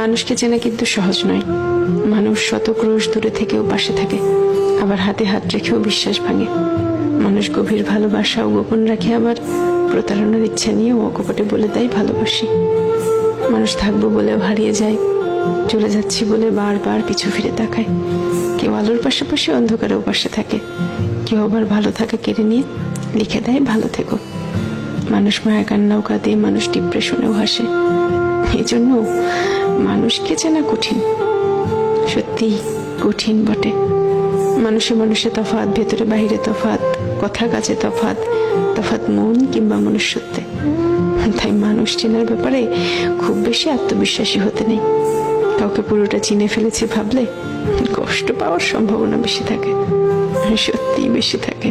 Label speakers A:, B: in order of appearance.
A: মানুষকে চেনা কিন্তু সহজ নয়। মানুষ শত ক্রোশ দূরে থেকেও পাশে থাকে, আবার হাতে হাত রেখেও বিশ্বাস ভাঙে। মানুষ গভীর ভালোবাসাও গোপন রাখে, আবার প্রতারণার ইচ্ছা নিয়েও অকপটে বলে দেয় ভালোবাসি। মানুষ থাকবো বলেও হারিয়ে যায়, চলে যাচ্ছি বলে বারবার পিছু ফিরে তাকায়। কেউ আলোর পাশাপাশি অন্ধকারেও পাশে থাকে, কেউ আবার ভালো থাকা কেড়ে নিয়ে লিখে দেয় ভালো থেকো। মানুষ মায়া কান্নাও কাঁদে, মানুষ ডিপ্রেশনেও হাসে। এই জন্য মানুষকে চেনা কঠিন, সত্যি কঠিন বটে। মানুষে মানুষে তফাৎ, ভেতরে বাহিরে তফাৎ, কথা কাজে তফাৎ, তফাৎ মন কিংবা মনুষ্যত্বে। তাই মানুষ চেনার ব্যাপারে খুব বেশি আত্মবিশ্বাসী হতে নেই। কাউকে পুরোটা চিনে ফেলেছে ভাবলে কষ্ট পাওয়ার সম্ভাবনা বেশি থাকে, সত্যি বেশি থাকে।